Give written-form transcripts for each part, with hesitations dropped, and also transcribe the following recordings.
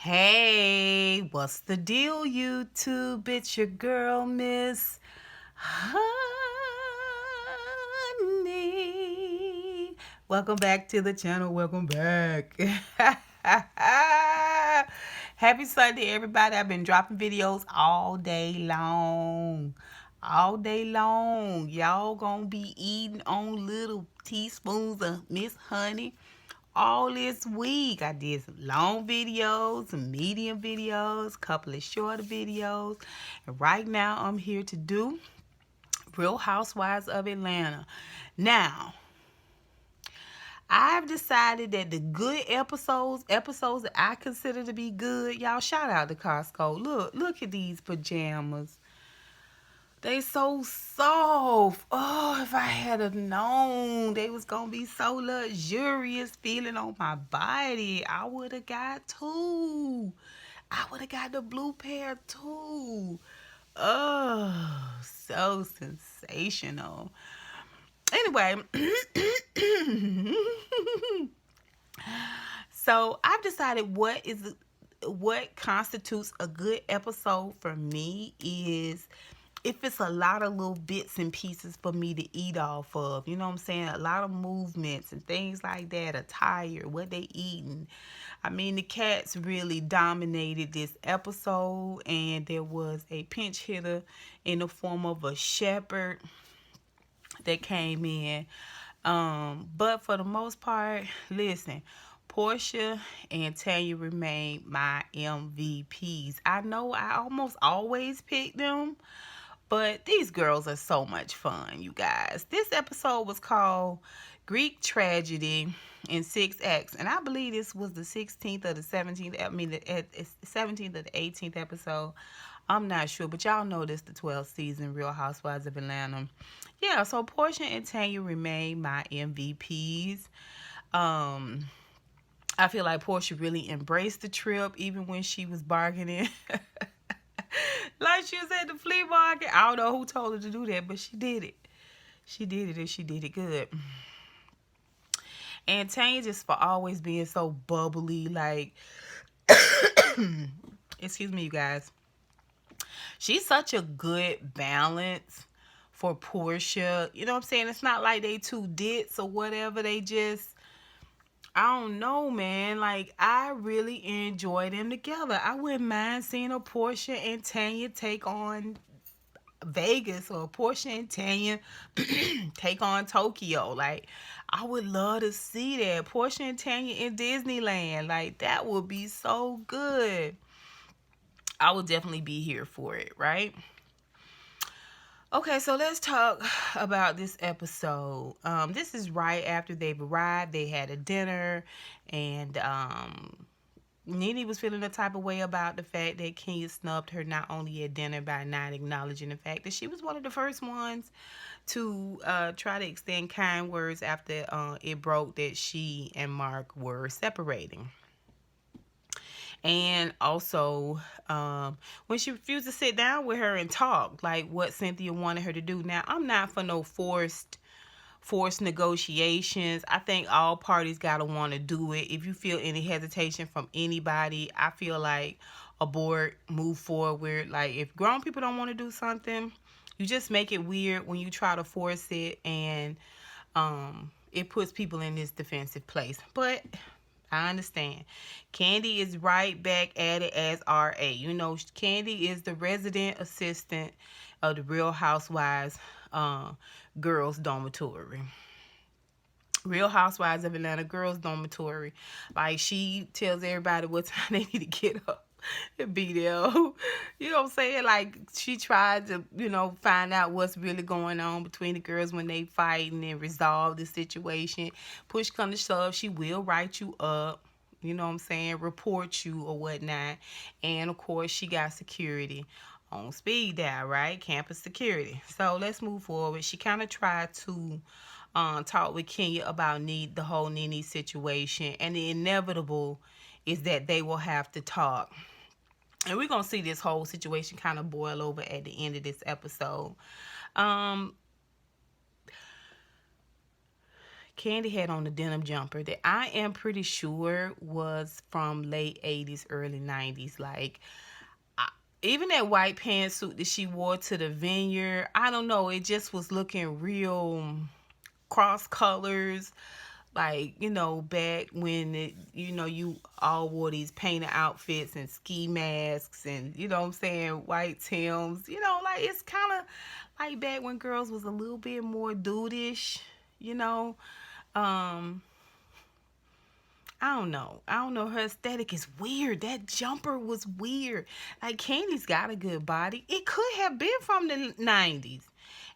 Hey, what's the deal, YouTube? It's your girl, Miss Honey. Welcome back to the channel. Welcome back. Happy Sunday, everybody. I've been dropping videos all day long. All day long. Y'all gonna be eating on little teaspoons of Miss Honey all this week. I did some long videos, some medium videos, a couple of shorter videos. And right now I'm here to do Real Housewives of Atlanta. Now, I've decided that the good episodes that I consider to be good, y'all shout out to Costco. Look at these pajamas. They so soft. Oh, if I had have known they was gonna be so luxurious feeling on my body, I would have got two. I would have got the blue pair too. Oh, so sensational. Anyway, so I've decided what constitutes a good episode for me is if it's a lot of little bits and pieces for me to eat off of, you know what I'm saying? A lot of movements and things like that, attire, what they eating. I mean, the cats really dominated this episode, and there was a pinch hitter in the form of a shepherd that came in. But for the most part, listen, Porsha and Tanya remain my MVPs. I know I almost always pick them, but these girls are so much fun, you guys. This episode was called Greek Tragedy in 6 acts. And I believe this was the 16th or the 17th, the 17th or the 18th episode. I'm not sure, but y'all know this the 12th season, Real Housewives of Atlanta. Yeah, so Porsha and Tanya remain my MVPs. Um, I feel like Porsha really embraced the trip, even when she was bargaining. Like she was at the flea market. I don't know who told her to do that, but she did it. She did it, and she did it good. And Tanya just for always being so bubbly, like, excuse me, you guys. She's such a good balance for Porsha. You know what I'm saying? It's not like they two dits or whatever. They just, I don't know, man. Like, I really enjoy them together. I wouldn't mind seeing a Porsha and Tanya take on Vegas, or Porsha and Tanya take on Tokyo. Like, I would love to see that. Porsha and Tanya in Disneyland. Like, that would be so good. I would definitely be here for it, right? Okay, so let's talk about this episode. This is right after they've arrived. They had a dinner, and Nene was feeling the type of way about the fact that Kenya snubbed her not only at dinner by not acknowledging the fact that she was one of the first ones to try to extend kind words after it broke that she and Mark were separating. And also, when she refused to sit down with her and talk, like what Cynthia wanted her to do. Now, I'm not for no forced negotiations. I think all parties gotta want to do it. If you feel any hesitation from anybody, I feel like abort, move forward. Like, if grown people don't want to do something, you just make it weird when you try to force it, and it puts people in this defensive place. But I understand. Candy is right back at it as RA. You know, Candy is the resident assistant of the Real Housewives girls dormitory. Real Housewives of Atlanta girls dormitory. Like, she tells everybody what time they need to get up and be there. You know what I'm saying? Like, she tried to, find out what's really going on between the girls when they fighting and resolve the situation. Push come to shove, she will write you up. You know what I'm saying? Report you or whatnot. And, of course, she got security on speed dial, right? Campus security. So, let's move forward. She kind of tried to talk with Kenya about the whole Nene situation. And the inevitable is that they will have to talk. And we're going to see this whole situation kind of boil over at the end of this episode. Candy had on a denim jumper that I am pretty sure was from late 80s, early 90s. Like, I, even that white pantsuit that she wore to the vineyard, I don't know, it just was looking real cross colors. Like, back when you all wore these painted outfits and ski masks and, what I'm saying, white Tims, like it's kind of like back when girls was a little bit more dudeish, you know. Um, I don't know. I don't know. Her aesthetic is weird. That jumper was weird. Like, Candy's got a good body. It could have been from the 90s.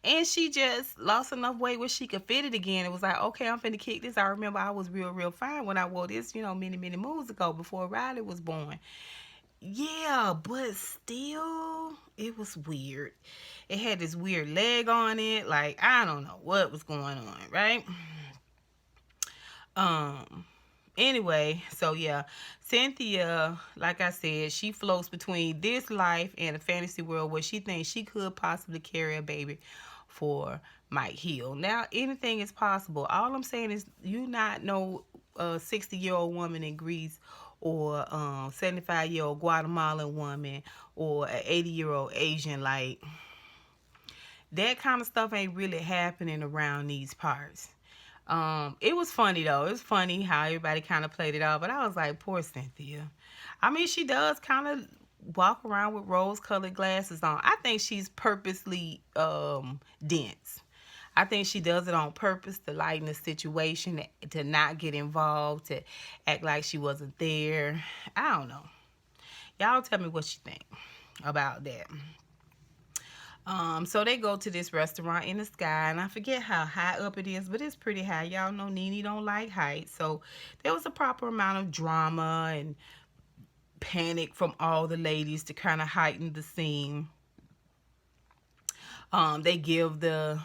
And she just lost enough weight where she could fit it again. It was like, okay, I'm finna kick this. I remember I was real, real fine when I wore this, many, many moons ago before Riley was born. Yeah, but still, it was weird. It had this weird leg on it. Like, I don't know what was going on, right? Um, Anyway, so yeah, Cynthia, like I said, she floats between this life and a fantasy world where she thinks she could possibly carry a baby for Mike Hill. Now, anything is possible. All I'm saying is you not know a 60-year-old woman in Greece or 75-year-old Guatemalan woman or an 80-year-old Asian. Like, that kind of stuff ain't really happening around these parts. It was funny though. It was funny how everybody kind of played it off, but I was like, poor Cynthia. I mean, she does kind of walk around with rose-colored glasses on. I think she's purposely dense. I think she does it on purpose to lighten the situation, to not get involved, to act like she wasn't there. I don't know. Y'all tell me what you think about that. So they go to this restaurant in the sky, and I forget how high up it is, but it's pretty high. Y'all know Nene don't like heights, so there was a proper amount of drama and panic from all the ladies to kind of heighten the scene. They give the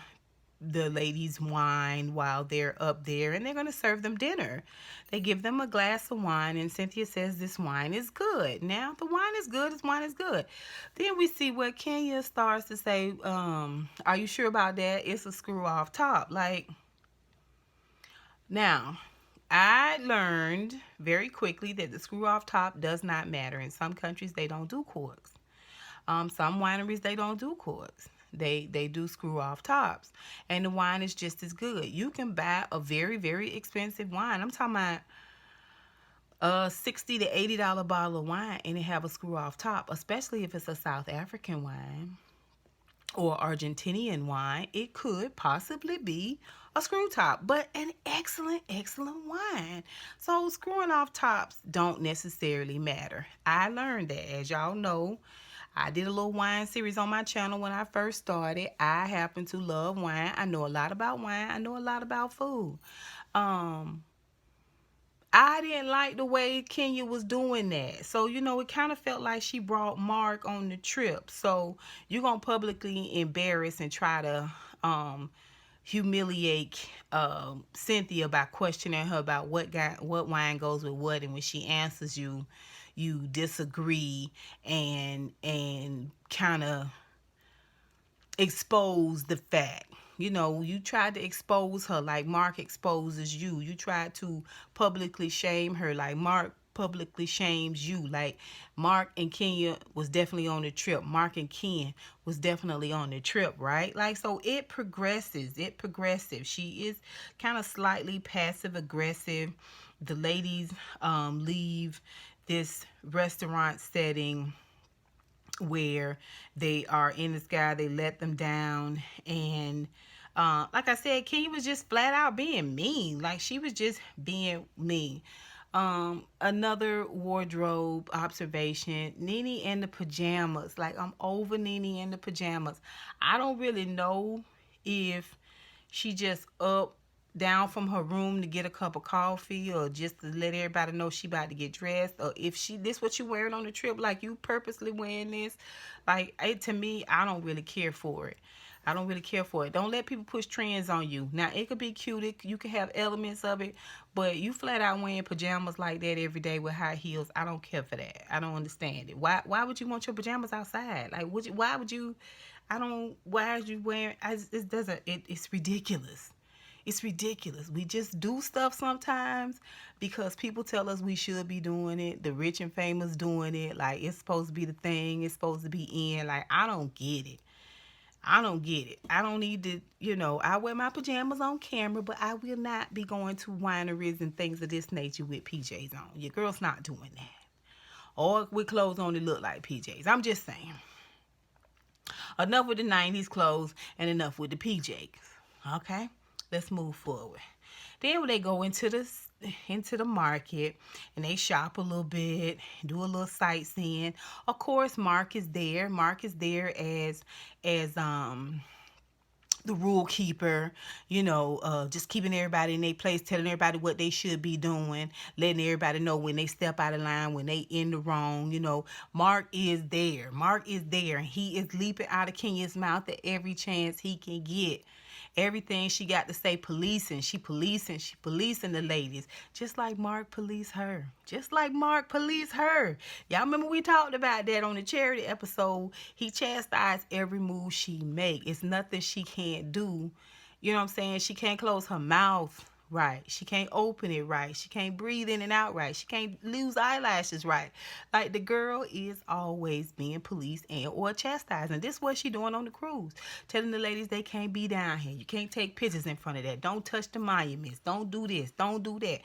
ladies wine while they're up there, and they're going to serve them dinner. They give them a glass of wine, and Cynthia says this wine is good. Now, the wine is good, this wine is good. Then we see where Kenya starts to say, are you sure about that? It's a screw off top. Like, now, I learned very quickly that the screw off top does not matter. In some countries, they don't do corks. Some wineries, they don't do corks. They do screw off tops, and the wine is just as good. You can buy a very, very expensive wine. I'm talking about a $60 to $80 bottle of wine, and it have a screw off top, especially if it's a South African wine or Argentinian wine. It could possibly be a screw top, but an excellent, excellent wine. So screwing off tops don't necessarily matter. I learned that. As y'all know, I did a little wine series on my channel when I first started. I happen to love wine. I know a lot about wine. I know a lot about food. I didn't like the way Kenya was doing that. So, it kind of felt like she brought Mark on the trip. So, you're going to publicly embarrass and try to humiliate Cynthia by questioning her about what wine goes with what, and when she answers you, you disagree and kind of expose the fact. You tried to expose her like Mark exposes you. You tried to publicly shame her like Mark publicly shames you. Like, Mark and Kenya was definitely on the trip. Mark and Ken was definitely on the trip, right? Like, so it progresses. She is kind of slightly passive aggressive. The ladies leave this restaurant setting where they are in the sky. They let them down, and like I said, Kenya was just flat out being mean. Like, she was just being mean. Another wardrobe observation, Nene and the pajamas. Like, I'm over Nene and the pajamas. I don't really know if she just up down from her room to get a cup of coffee, or just to let everybody know she about to get dressed, or if this what you wearing on the trip, like you purposely wearing this. Like, to me, I don't really care for it. Don't let people push trends on you. Now, it could be cute. You can have elements of it, but you flat out wearing pajamas like that every day with high heels. I don't care for that. I don't understand it. Why would you want your pajamas outside? Like, why are you wearing? It's ridiculous. It's ridiculous. We just do stuff sometimes because people tell us we should be doing it. The rich and famous doing it. Like, it's supposed to be the thing. It's supposed to be in. Like, I don't get it. I don't get it. I don't need to, I wear my pajamas on camera, but I will not be going to wineries and things of this nature with PJs on. Your girl's not doing that. Or with clothes on that look like PJs. I'm just saying. Enough with the 90s clothes and enough with the PJs. Okay? Let's move forward. Then when they go into the market and they shop a little bit, do a little sightseeing. Of course, Mark is there. Mark is there as the rule keeper, just keeping everybody in their place, telling everybody what they should be doing, letting everybody know when they step out of line, when they in the wrong. Mark is there. Mark is there. He is leaping out of Kenya's mouth at every chance he can get. Everything she got to say, policing. She policing the ladies. Just like Mark police her. Just like Mark police her. Y'all remember we talked about that on the charity episode. He chastised every move she make. It's nothing she can't do. You know what I'm saying? She can't close her mouth right. She can't open it right. She can't breathe in and out right. She can't lose eyelashes right. Like, the girl is always being policed and or chastised. And this is what she doing on the cruise. Telling the ladies they can't be down here. You can't take pictures in front of that. Don't touch the monuments. Don't do this. Don't do that.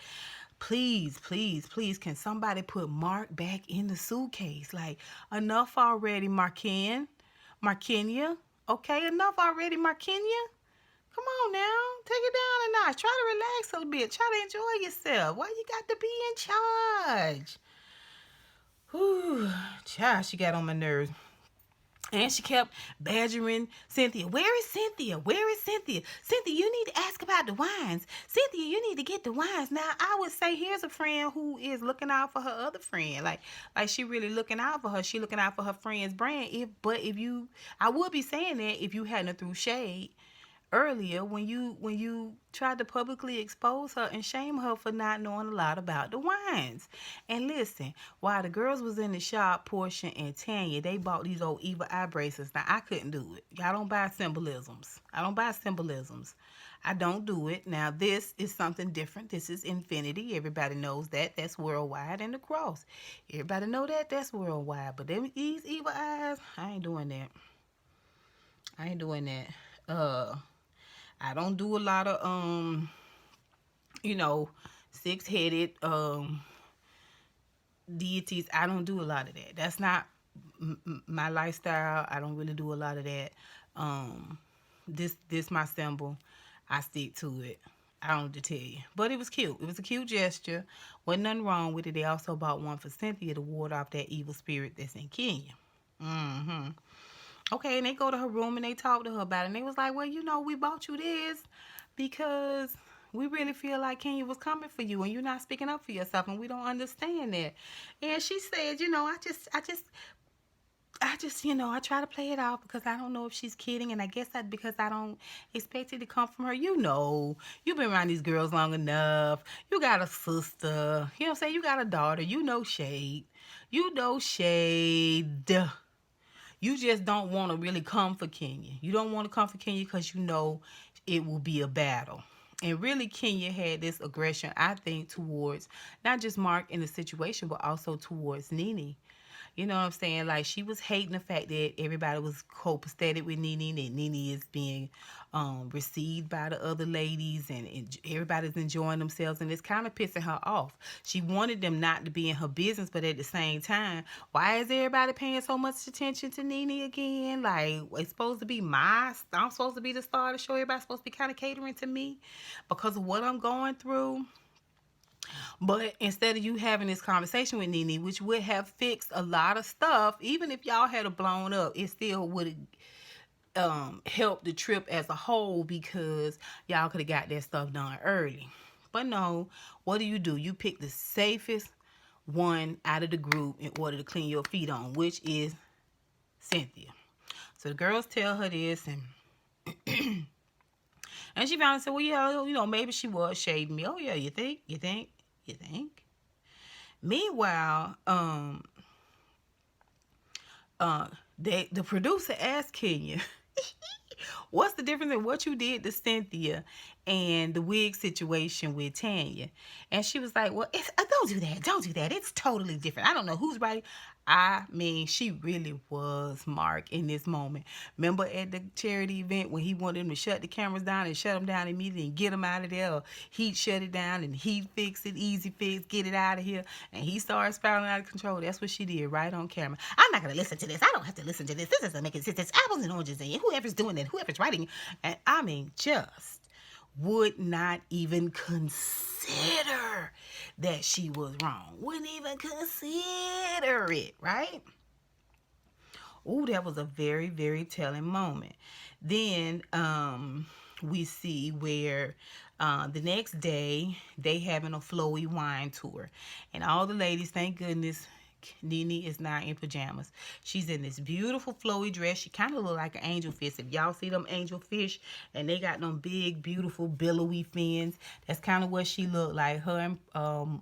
Please, please, please, can somebody put Mark back in the suitcase? Like, enough already, Markenya. Okay, enough already, Markenya. Come on now. Take it down a notch. Try to relax a little bit. Try to enjoy yourself. Why you got to be in charge? Whew. Child, she got on my nerves. And she kept badgering Cynthia. Where is Cynthia? Where is Cynthia? Cynthia, you need to ask about the wines. Cynthia, you need to get the wines. Now, I would say here's a friend who is looking out for her other friend. Like she really looking out for her. She looking out for her friend's brand. I would be saying that if you hadn't threw shade earlier when you tried to publicly expose her and shame her for not knowing a lot about the wines. And listen, while the girls was in the shop, Porsha and Tanya, they bought these old evil eye bracelets. Now, I couldn't do it. Y'all don't buy symbolisms. I don't buy symbolisms. I don't do it. Now, this is something different. This is infinity. Everybody knows that. That's worldwide. And the cross. Everybody know that. That's worldwide. But these evil eyes, I ain't doing that. I don't do a lot of, six-headed deities. I don't do a lot of that. That's not my lifestyle. I don't really do a lot of that. This my symbol. I stick to it. I don't know what to tell you. But it was cute. It was a cute gesture. Wasn't nothing wrong with it. They also bought one for Cynthia to ward off that evil spirit that's in Kenya. Mm-hmm. Okay, and they go to her room and they talk to her about it. And they was like, well, we bought you this because we really feel like Kenya was coming for you and you're not speaking up for yourself and we don't understand that. And she said, I try to play it off because I don't know if she's kidding. And I guess that because I don't expect it to come from her. You've been around these girls long enough. You got a sister. You know what I'm saying? You got a daughter. Shade. Shade. You just don't want to really come for Kenya. You don't want to come for Kenya because it will be a battle. And really, Kenya had this aggression, I think, towards not just Mark in the situation, but also towards Nene. You know what I'm saying? Like, she was hating the fact that everybody was copacetic with Nene, that Nene is being received by the other ladies and everybody's enjoying themselves, and it's kind of pissing her off. She wanted them not to be in her business, but at the same time, why is everybody paying so much attention to Nene again? Like, it's supposed to be I'm supposed to be the star of the show. Everybody's supposed to be kind of catering to me because of what I'm going through. But instead of you having this conversation with Nene, which would have fixed a lot of stuff, even if y'all had blown up, it still would have helped the trip as a whole because y'all could have got that stuff done early. But no, what do? You pick the safest one out of the group in order to clean your feet on, which is Cynthia. So the girls tell her this, and and she finally said, well, yeah, maybe she was shading me. Oh, yeah, you think? Meanwhile, the producer asked Kenya, what's the difference in what you did to Cynthia and the wig situation with Tanya. And she was like, well, don't do that. Don't do that. It's totally different. I don't know who's right. I mean, she really was Mark in this moment. Remember at the charity event when he wanted him to shut the cameras down and shut them down immediately and get him out of there? Or he'd shut it down and he'd fix it, easy fix, get it out of here. And he started spiraling out of control. That's what she did right on camera. I'm not going to listen to this. I don't have to listen to this. This doesn't make any sense. It's apples and oranges. And whoever's doing it, whoever's writing. And I mean, just would not even consider that she was wrong. Wouldn't even consider it, right? Oh, that was a very, very telling moment. Then we see where the next day they having a flowy wine tour. And all the ladies, thank goodness, Nene is now in pajamas. She's in this beautiful flowy dress. She kind of look like an angel fish. If y'all see them angel fish and they got them big, beautiful, billowy fins, that's kind of what she looked like. Her and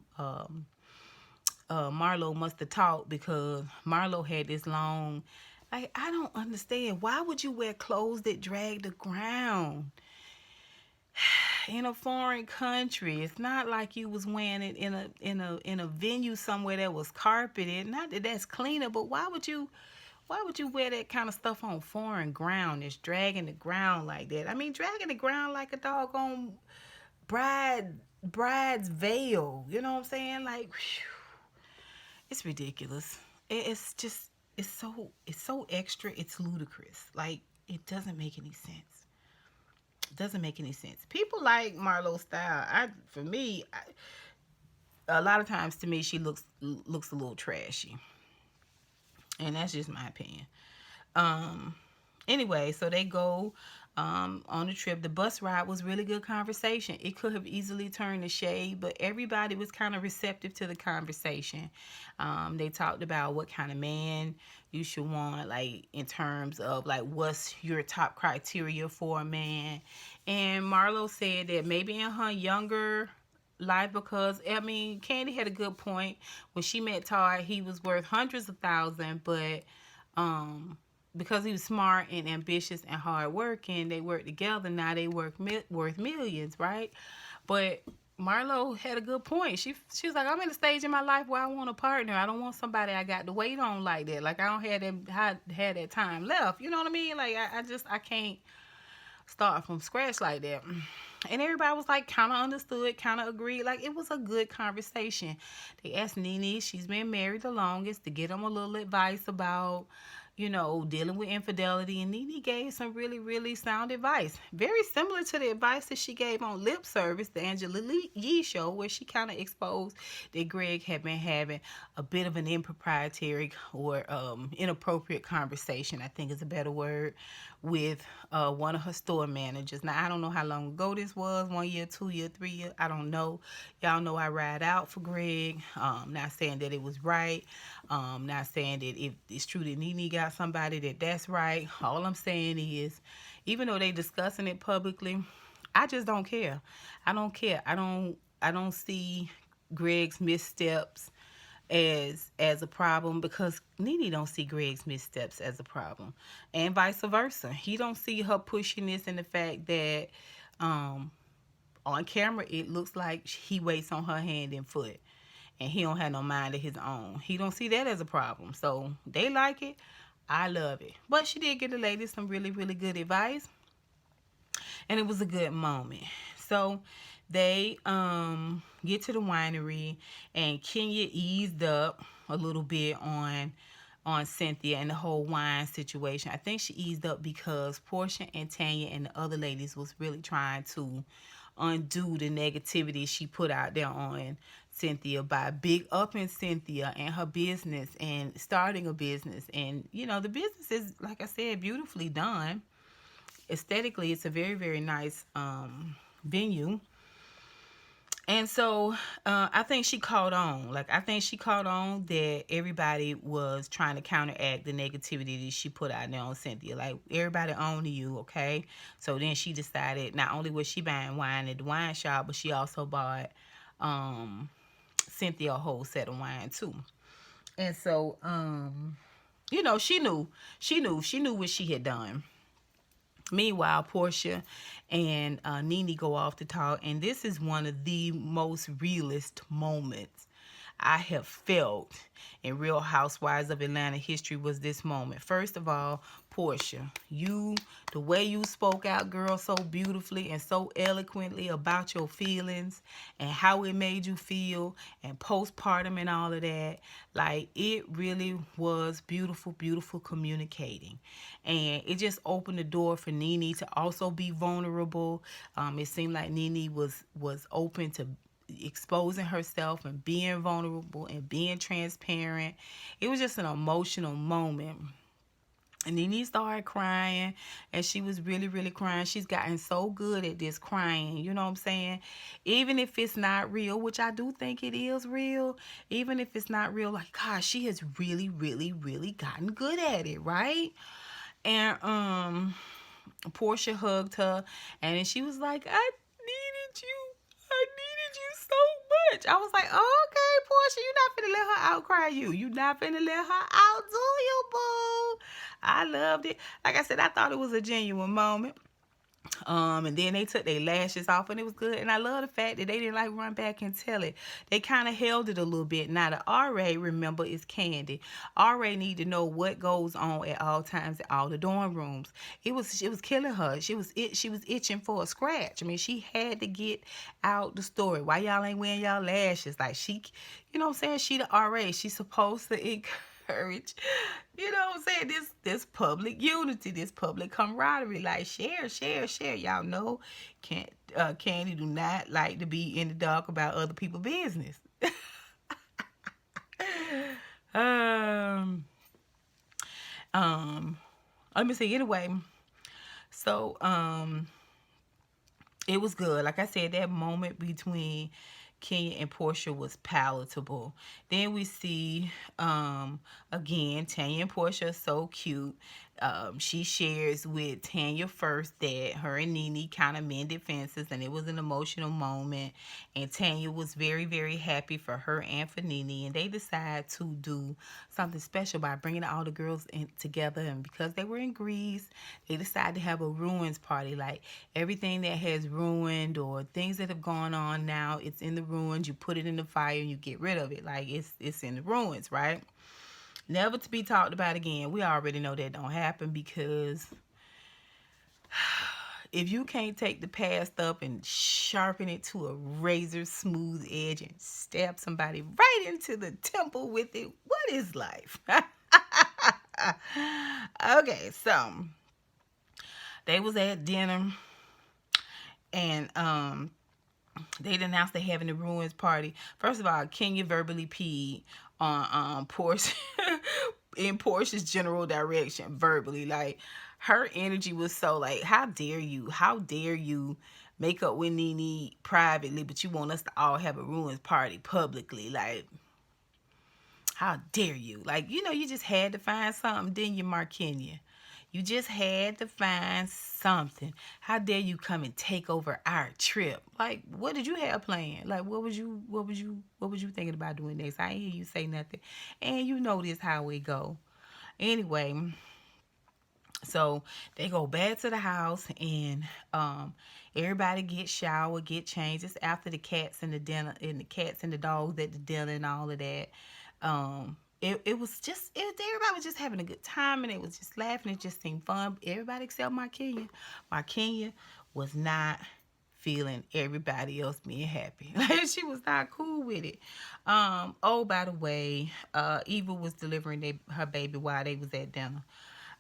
Marlo must have talked because Marlo had this long, like, I don't understand. Why would you wear clothes that drag the ground? In a foreign country, it's not like you was wearing it in a venue somewhere that was carpeted. Not that that's cleaner, but why would you wear that kind of stuff on foreign ground? It's dragging the ground like that. I mean, dragging the ground like a doggone bride's veil. You know what I'm saying? Like, whew, it's ridiculous. It's just it's so extra. It's ludicrous. Like, it doesn't make any sense. Doesn't make any sense. People like Marlo's style. For me, a lot of times to me she looks a little trashy, and that's just my opinion. Anyway, so they go on the trip. The bus ride was really good conversation. It could have easily turned to shade, but everybody was kind of receptive to the conversation. They talked about what kind of man you should want, like in terms of like what's your top criteria for a man. And Marlo said that maybe in her younger life, because I mean, Candy had a good point when she met Todd. He was worth hundreds of thousands, but because he was smart and ambitious and hardworking, they worked together. Now they worth millions, right? But Marlo had a good point. She was like, I'm in a stage in my life where I want a partner. I don't want somebody I got to wait on like that. Like, I don't have that time left. You know what I mean? Like, I can't start from scratch like that. And everybody was like kind of understood, kind of agreed. Like, it was a good conversation. They asked Nene, she's been married the longest, to get them a little advice about, dealing with infidelity. And Nene gave some really, really sound advice. Very similar to the advice that she gave on Lip Service, the Angela Yee show, where she kind of exposed that Greg had been having a bit of an improprietary or inappropriate conversation, I think is a better word, with one of her store managers. Now, I don't know how long ago this was, 1 year, 2 year, 3 year, I don't know. Y'all know I ride out for Greg. Not saying that it was right. Not saying that if it's true that Nene got somebody that's right. All I'm saying is, even though they discussing it publicly, I just don't care. I don't care. I don't see Greg's missteps as a problem, because Nene don't see Greg's missteps as a problem, and vice versa. He don't see her pushing this, and the fact that on camera it looks like he waits on her hand and foot, and he don't have no mind of his own. He don't see that as a problem. So they like it. I love it. But she did give the ladies some really, really good advice, and it was a good moment. So they get to the winery, and Kenya eased up a little bit on Cynthia and the whole wine situation. I think she eased up because Porsha and Tanya and the other ladies was really trying to undo the negativity she put out there on Cynthia by big upping Cynthia and her business and starting a business. And the business is, like I said, beautifully done. Aesthetically, it's a very, very nice venue. And so I think she caught on. I think she caught on that everybody was trying to counteract the negativity that she put out there on Cynthia. Like, everybody owned you, okay? So then she decided not only was she buying wine at the wine shop, but she also bought Cynthia a whole set of wine too. And so, she knew what she had done. Meanwhile, Porsha and Nene go off to talk, and this is one of the most realist moments I have felt in Real Housewives of Atlanta history was this moment. First of all, Porsha, the way you spoke out, girl, so beautifully and so eloquently about your feelings and how it made you feel and postpartum and all of that, like it really was beautiful, beautiful communicating. And it just opened the door for Nene to also be vulnerable. It seemed like Nene was open to exposing herself and being vulnerable and being transparent. It was just an emotional moment. And Nene started crying, and she was really, really crying. She's gotten so good at this crying, you know what I'm saying? Even if it's not real, which I do think it is real, even if it's not real, like, gosh, she has really, really, really gotten good at it, right? And Porsha hugged her, and then she was like, I needed you. I needed you so much. I was like, oh, okay, Porsha, you're not finna let her out cry you. You not finna let her out do you, boo. I loved it. Like I said, I thought it was a genuine moment. And then they took their lashes off, and it was good. And I love the fact that they didn't like run back and tell it. They kind of held it a little bit. Now the RA, remember, is Candy. RA need to know what goes on at all times at all the dorm rooms. It was killing her. She was itching for a scratch. I mean, she had to get out the story. Why y'all ain't wearing y'all lashes? Like she, you know what I'm saying? She the RA. She's supposed to encourage, you know what I'm saying, this public unity, this public camaraderie, like share. Y'all know Candy do not like to be in the dark about other people's business. um Let me see. Anyway, so it was good. Like I said, that moment between Kenya and Porsha was palatable. Then we see, again, Tanya and Porsha are so cute. She shares with Tanya first that her and Nene kind of mended fences, and it was an emotional moment. And Tanya was very, very happy for her and for Nene, and they decided to do something special by bringing all the girls in together. And because they were in Greece, they decided to have a ruins party. Like everything that has ruined or things that have gone on now, it's in the ruins. You put it in the fire and you get rid of it. Like it's in the ruins, right? Never to be talked about again. We already know that don't happen, because if you can't take the past up and sharpen it to a razor smooth edge and stab somebody right into the temple with it, what is life? Okay, so they was at dinner, and they announced they're having a ruins party. First of all, Kenya verbally peed on Porsche in Portia's general direction, verbally. Like, her energy was so like, how dare you make up with Nene privately, but you want us to all have a ruins party publicly? Like, how dare you? Like, you know, you just had to find something, didn't you, Mark Kenya? You just had to find something. How dare you come and take over our trip? Like, what did you have planned? Like, what was you thinking about doing next? I ain't hear you say nothing. And you know this how we go. Anyway, so they go back to the house, and everybody get showered, get changed. It's after the cats and the dinner, and the cats and the dogs at the dinner and all of that. It was just, everybody was just having a good time, and it was just laughing. It just seemed fun. Everybody except my Kenya. My Kenya was not feeling everybody else being happy. Like, she was not cool with it. Oh, by the way, Eva was delivering her baby while they was at dinner.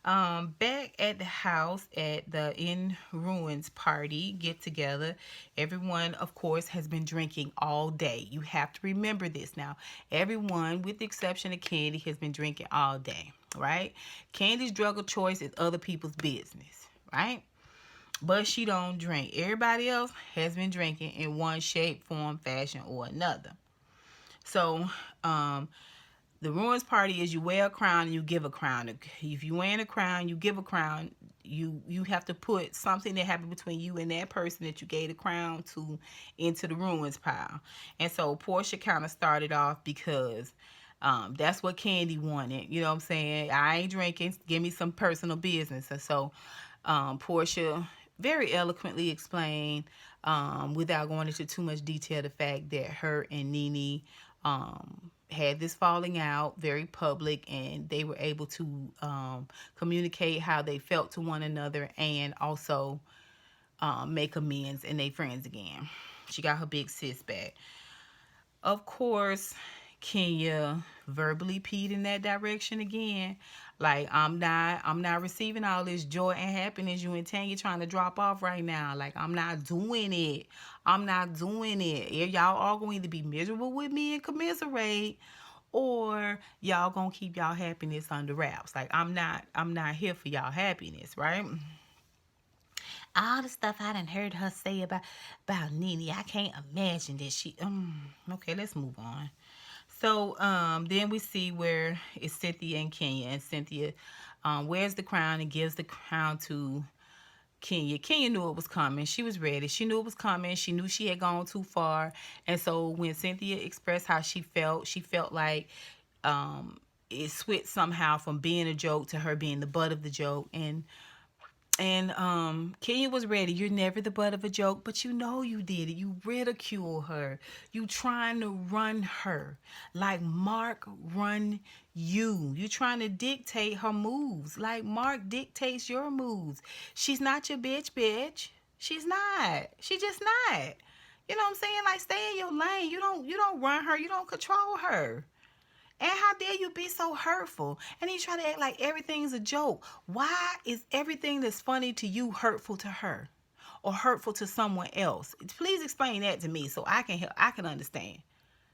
Back at the house at the In Ruins party get together, everyone, of course, has been drinking all day. You have to remember this now. Everyone, with the exception of Candy, has been drinking all day, right? Candy's drug of choice is other people's business, right? But she don't drink. Everybody else has been drinking in one shape, form, fashion, or another. So, the ruins party is you wear a crown and you give a crown. If you wear a crown, you give a crown. You have to put something that happened between you and that person that you gave the crown to into the ruins pile. And so Porsha kind of started off because that's what Candy wanted. You know what I'm saying? I ain't drinking. Give me some personal business. And so Porsha very eloquently explained, without going into too much detail, the fact that her and Nene had this falling out, very public, and they were able to communicate how they felt to one another, and also make amends, and they friends again. She got her big sis back. Of course, Kenya verbally peed in that direction again. Like, I'm not receiving all this joy and happiness you and Tanya trying to drop off right now. Like, I'm not doing it. I'm not doing it. If y'all are going to be miserable with me and commiserate, or y'all gonna keep y'all happiness under wraps. Like, I'm not here for y'all happiness, right? All the stuff I done heard her say about Nene, I can't imagine that she. Okay, let's move on. So then we see where it's Cynthia and Kenya, and Cynthia wears the crown and gives the crown to Kenya. Kenya knew it was coming. She was ready. She knew it was coming. She knew she had gone too far. And so when Cynthia expressed how she felt like it switched somehow from being a joke to her being the butt of the joke. And Kenya was ready. You're never the butt of a joke, but you know you did it. You ridicule her. You trying to run her like Mark run you. You trying to dictate her moves like Mark dictates your moves. She's not your bitch. She's not. She just not. You know what I'm saying? Like, stay in your lane. You don't run her. You don't control her. And how dare you be so hurtful? And you try to act like everything's a joke. Why is everything that's funny to you hurtful to her or hurtful to someone else? Please explain that to me so I can understand.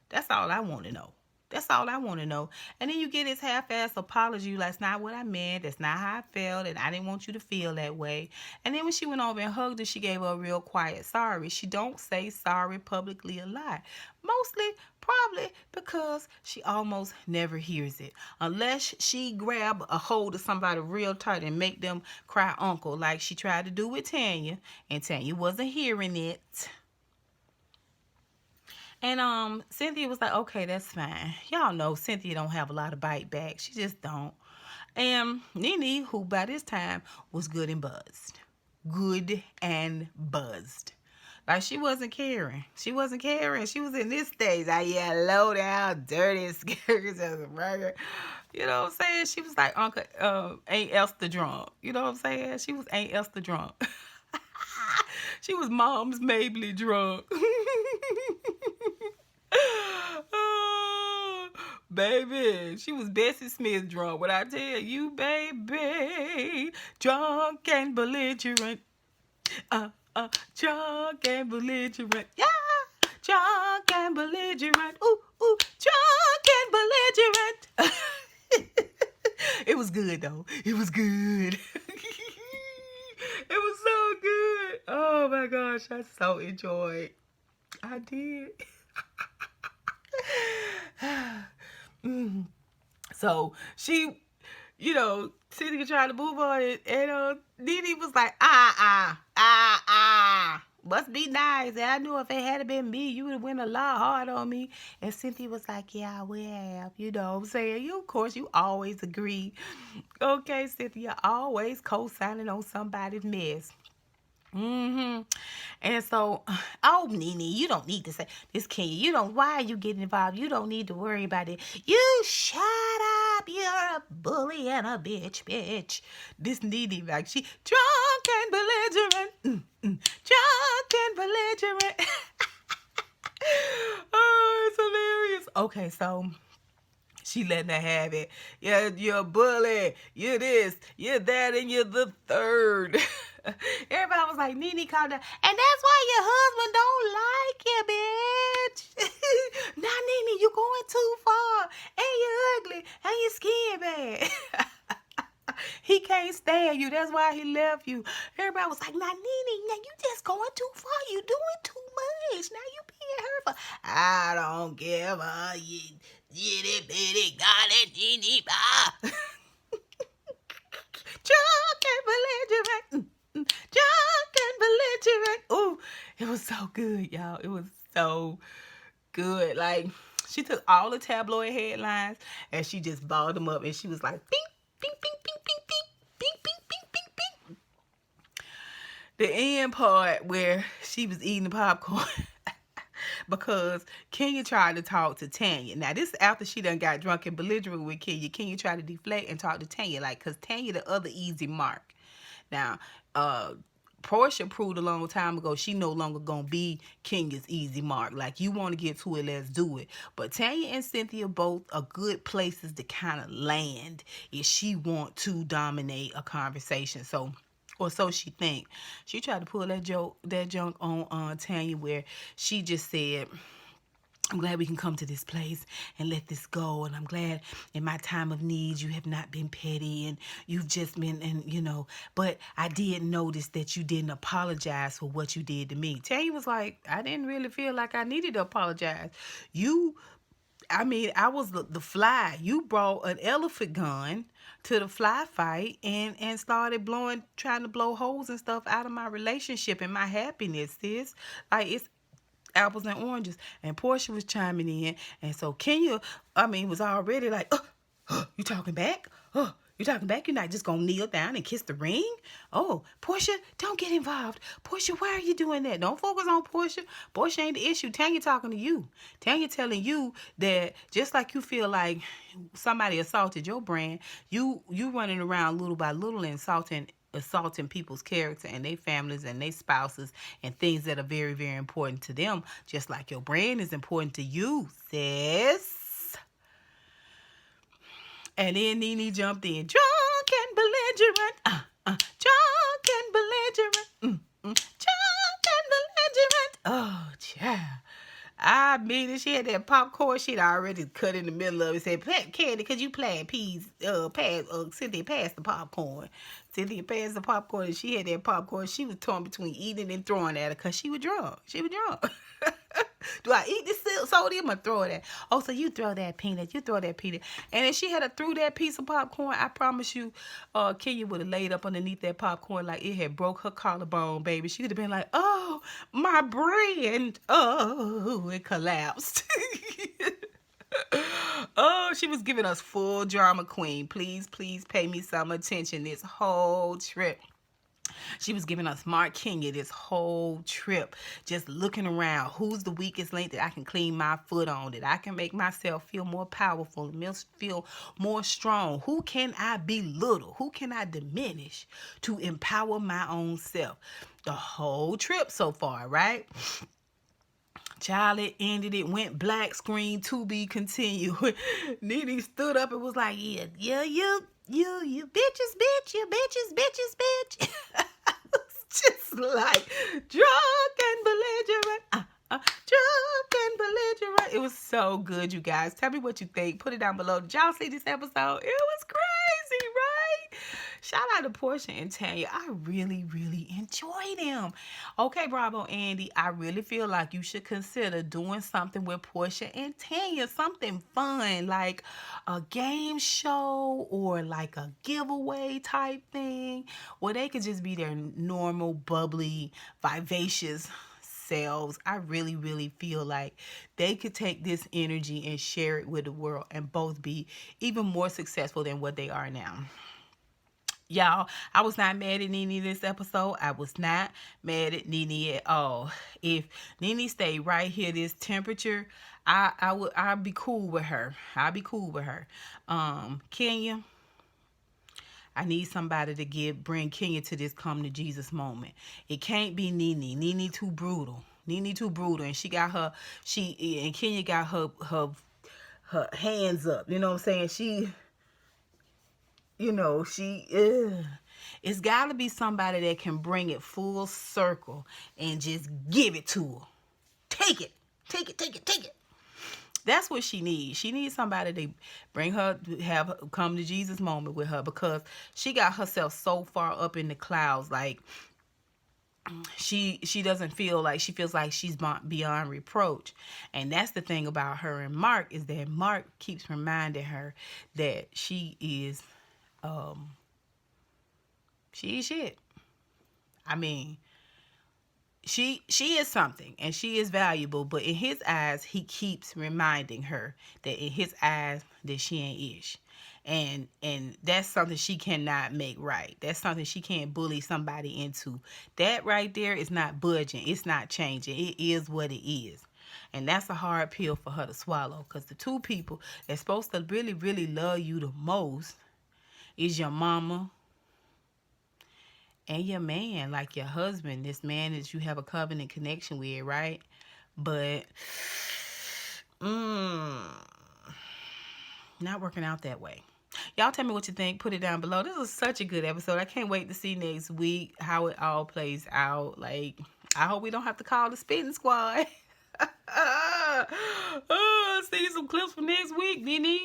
That's all I want to know. That's all I want to know. And then you get this half-ass apology. That's not what I meant. That's not how I felt. And I didn't want you to feel that way. And then when she went over and hugged her, she gave her a real quiet sorry. She don't say sorry publicly a lot. Mostly, probably because she almost never hears it. Unless she grab a hold of somebody real tight and make them cry uncle like she tried to do with Tanya. And Tanya wasn't hearing it. And Cynthia was like, okay, that's fine. Y'all know Cynthia don't have a lot of bite back. She just don't. And Nene, who by this time was good and buzzed. Good and buzzed. Like, she wasn't caring. She wasn't caring. She was in this stage. Like, yeah, low down, dirty, scary as a burger. You know what I'm saying? She was like Uncle Aunt Esther drunk. You know what I'm saying? She was Aunt Esther drunk. She was Mom's Mabley drunk. Oh, baby, she was Bessie Smith drunk. What I tell you, baby, drunk and belligerent. Drunk and belligerent. Yeah, drunk and belligerent. Ooh, ooh, drunk and belligerent. It was good though. It was good. It was so good. Oh my gosh, I so enjoyed. I did. So she, Cynthia tried to move on it, and Nene was like, must be nice. And I knew if it had been me, you would have went a lot hard on me. And Cynthia was like, yeah, I would have. You know what I'm saying? Of course, you always agree. Okay, Cynthia, always co-signing on somebody's mess. And so, oh, Nene, you don't need to say this, Kenya. Why are you getting involved? You don't need to worry about it. You shut up. You're a bully and a bitch. This Nene, like, she drunk and belligerent. Drunk and belligerent. Oh, it's hilarious. Okay, so she letting her have it. Yeah, you're a bully. You're this, you're that, and you're the third. Everybody was like, Nene called her, and that's why your husband don't like you, bitch. Now, Nene, you going too far, and you're ugly, and your skin bad. He can't stand you. That's why he left you. Everybody was like, now, Nene, now you just going too far. You doing too much. Now you being hurtful. I don't give a itty bitty got it, Nene. Drunk and belligerent. Drunk and belligerent. Ooh, it was so good, y'all. It was so good. Like, she took all the tabloid headlines and she just balled them up, and she was like, bing, bing, bing, bing, bing, bing, bing, bing, bing, bing, bing. The end part where she was eating the popcorn because Kenya tried to talk to Tanya. Now, this is after she done got drunk and belligerent with Kenya. Kenya tried to deflect and talk to Tanya, like, because Tanya the other easy mark. Now, Porsha proved a long time ago she no longer gonna be Kenya's easy mark. Like, you want to get to it, let's do it. But Tanya and Cynthia both are good places to kind of land if she want to dominate a conversation. So, or so she think. She tried to pull that junk on Tanya, where she just said, I'm glad we can come to this place and let this go. And I'm glad in my time of need, you have not been petty and you've just been, but I did notice that you didn't apologize for what you did to me. Tanya was like, I didn't really feel like I needed to apologize. I was the fly. You brought an elephant gun to the fly fight and started trying to blow holes and stuff out of my relationship and my happiness, sis. Like, it's apples and oranges. And Porsha was chiming in. And so Kenya, was already like, you talking back? You talking back? You're not just going to kneel down and kiss the ring? Oh, Porsha, don't get involved. Porsha, why are you doing that? Don't focus on Porsha. Porsha ain't the issue. Tanya talking to you. Tanya telling you that just like you feel like somebody assaulted your brand, you running around little by little and assaulting people's character and their families and their spouses and things that are very, very important to them, just like your brand is important to you, sis. And then Nene jumped in, drunk and belligerent, drunk and belligerent, drunk and belligerent. Oh, child. I mean it. She had that popcorn shit already cut in the middle of it. Said, Candy, could you please Cynthia, pass the popcorn. Cynthia passed the popcorn, and she had that popcorn. She was torn between eating and throwing at her because she was drunk. Do I eat this sodium or throw it at? Oh, so you throw that peanut. And if she had threw that piece of popcorn, I promise you, Kenya would have laid up underneath that popcorn like it had broke her collarbone, baby. She would have been like, oh, my brain. Oh, it collapsed. Oh, she was giving us full drama queen. Please, please pay me some attention this whole trip. She was giving us Mark Kenya this whole trip, just looking around. Who's the weakest link that I can clean my foot on, that I can make myself feel more powerful, feel more strong? Who can I belittle? Who can I diminish to empower my own self? The whole trip so far, right? Child, it ended. It went black screen to be continued. Nene stood up and was like, you bitches, bitch, you bitches, bitch. Just like drunk and belligerent. Drunk and belligerent. It was so good, you guys. Tell me what you think. Put it down below. Did y'all see this episode? It was crazy, right? Shout out to Porsha and Tanya. I really, really enjoyed them. Okay, Bravo Andy, I really feel like you should consider doing something with Porsha and Tanya. Something fun, like a game show or like a giveaway type thing, where they could just be their normal, bubbly, vivacious selves. I really, really feel like they could take this energy and share it with the world and both be even more successful than what they are now. Y'all, I was not mad at Nene this episode. I was not mad at Nene at all. If Nene stayed right here, this temperature, I'd be cool with her. Kenya, I need somebody to bring Kenya to this come to Jesus moment. It can't be Nene. Nene too brutal. And and Kenya got her hands up. You know what I'm saying? It's got to be somebody that can bring it full circle and just give it to her. Take it. That's what she needs. She needs somebody to bring her, come to Jesus moment with her, because she got herself so far up in the clouds. Like, she doesn't feel like, she feels like she's beyond reproach. And that's the thing about her and Mark, is that Mark keeps reminding her that she is shit. she is something and she is valuable, but in his eyes he keeps reminding her that in his eyes that she ain't ish. And that's something she cannot make right. That's something she can't bully somebody into. That right there is not budging. It's not changing. It is what it is. And that's a hard pill for her to swallow, because the two people that's supposed to really, really love you the most is your mama and your man, like your husband, this man that you have a covenant connection with, right? But not working out that way. Y'all tell me what you think. Put it down below. This was such a good episode. I can't wait to see next week how it all plays out. Like, I hope we don't have to call the spitting squad. See some clips for next week, Nene.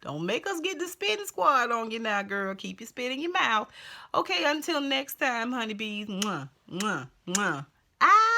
Don't make us get the spitting squad on you now, girl. Keep your spit in your mouth. Okay, until next time, honeybees. Mwah, mwah, mwah. Ah!